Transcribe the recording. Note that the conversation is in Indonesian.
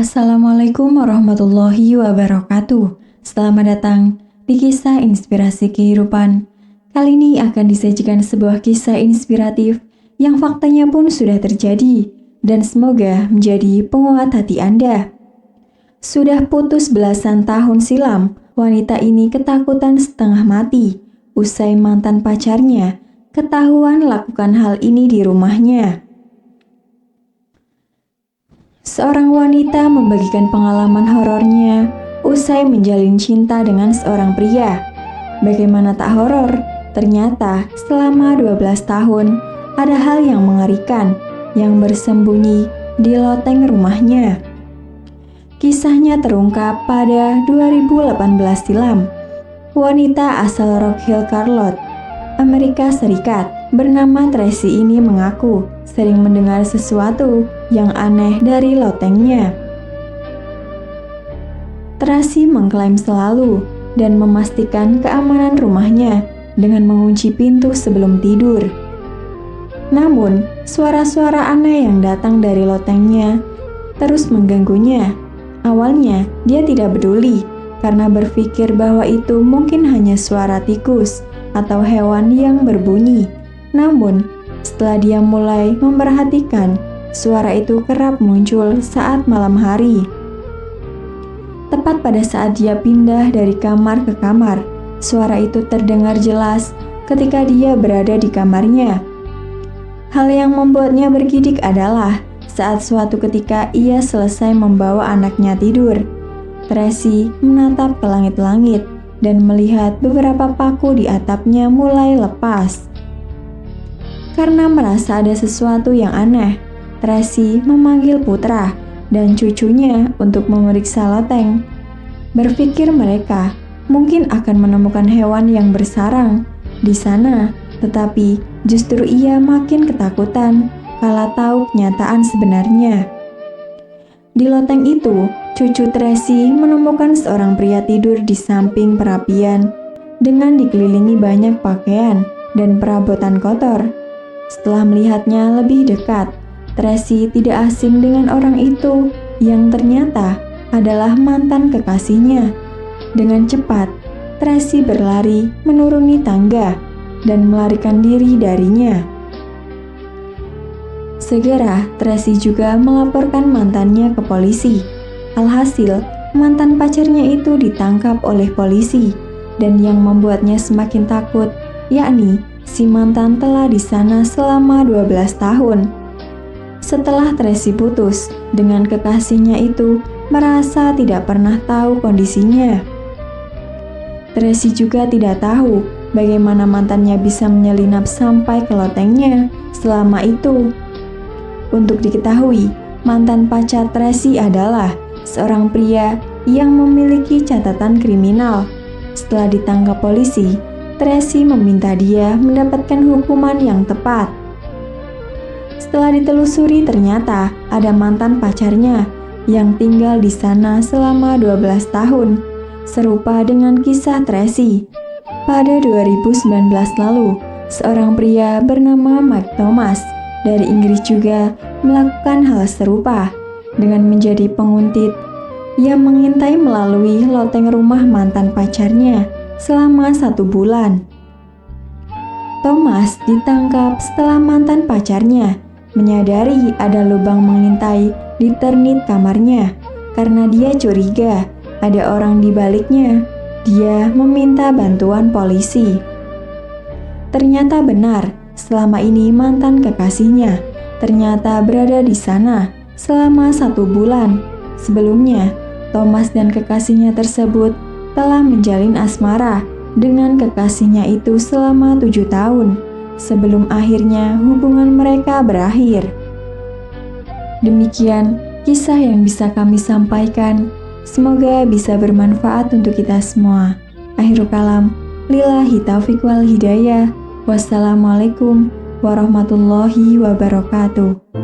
Assalamualaikum warahmatullahi wabarakatuh. Selamat datang di Kisah Inspirasi Kehidupan. Kali ini akan disajikan sebuah kisah inspiratif yang faktanya pun sudah terjadi dan semoga menjadi penguat hati Anda. Sudah putus belasan tahun silam, wanita ini ketakutan setengah mati usai mantan pacarnya ketahuan lakukan hal ini di rumahnya. Seorang wanita membagikan pengalaman horornya usai menjalin cinta dengan seorang pria. Bagaimana tak horor? Ternyata selama 12 tahun ada hal yang mengerikan yang bersembunyi di loteng rumahnya. Kisahnya terungkap pada 2018 silam. Wanita asal Rock Hill, Charlotte, Amerika Serikat, bernama Tracy ini mengaku sering mendengar sesuatu yang aneh dari lotengnya. Tracy mengklaim selalu dan memastikan keamanan rumahnya dengan mengunci pintu sebelum tidur. Namun, suara-suara aneh yang datang dari lotengnya terus mengganggunya. Awalnya, dia tidak peduli karena berpikir bahwa itu mungkin hanya suara tikus atau hewan yang berbunyi. Namun, setelah dia mulai memperhatikan, suara itu kerap muncul saat malam hari. Tepat pada saat dia pindah dari kamar ke kamar, suara itu terdengar jelas ketika dia berada di kamarnya. Hal yang membuatnya bergidik adalah saat suatu ketika ia selesai membawa anaknya tidur. Tracy menatap ke langit-langit dan melihat beberapa paku di atapnya mulai lepas. Karena merasa ada sesuatu yang aneh, Tracy memanggil putra dan cucunya untuk memeriksa loteng. Berpikir mereka mungkin akan menemukan hewan yang bersarang di sana, tetapi justru ia makin ketakutan kala tahu kenyataan sebenarnya. Di loteng itu, cucu Tracy menemukan seorang pria tidur di samping perapian dengan dikelilingi banyak pakaian dan perabotan kotor. Setelah melihatnya lebih dekat, Tracy tidak asing dengan orang itu yang ternyata adalah mantan kekasihnya. Dengan cepat, Tracy berlari menuruni tangga dan melarikan diri darinya. Segera, Tracy juga melaporkan mantannya ke polisi. Alhasil, mantan pacarnya itu ditangkap oleh polisi, dan yang membuatnya semakin takut, yakni si mantan telah di sana selama 12 tahun. Setelah Tracy putus dengan kekasihnya itu, merasa tidak pernah tahu kondisinya. Tracy juga tidak tahu bagaimana mantannya bisa menyelinap sampai ke lotengnya selama itu. Untuk diketahui, mantan pacar Tracy adalah seorang pria yang memiliki catatan kriminal. Setelah ditangkap polisi, Tracy meminta dia mendapatkan hukuman yang tepat. Setelah ditelusuri, ternyata ada mantan pacarnya yang tinggal di sana selama 12 tahun, serupa dengan kisah Tracy. Pada 2019 lalu, seorang pria bernama Mike Thomas dari Inggris juga melakukan hal serupa dengan menjadi penguntit yang mengintai melalui loteng rumah mantan pacarnya selama 1 bulan. Thomas ditangkap setelah mantan pacarnya menyadari ada lubang mengintai di ternit kamarnya. Karena dia curiga ada orang di baliknya, dia meminta bantuan polisi. Ternyata benar, selama ini mantan kekasihnya ternyata berada di sana selama 1 bulan. Sebelumnya, Thomas dan kekasihnya tersebut telah menjalin asmara dengan kekasihnya itu selama 7 tahun sebelum akhirnya hubungan mereka berakhir. Demikian kisah yang bisa kami sampaikan. Semoga bisa bermanfaat untuk kita semua. Akhirul kalam, lillahi taufiq wal hidayah. Wassalamualaikum warahmatullahi wabarakatuh.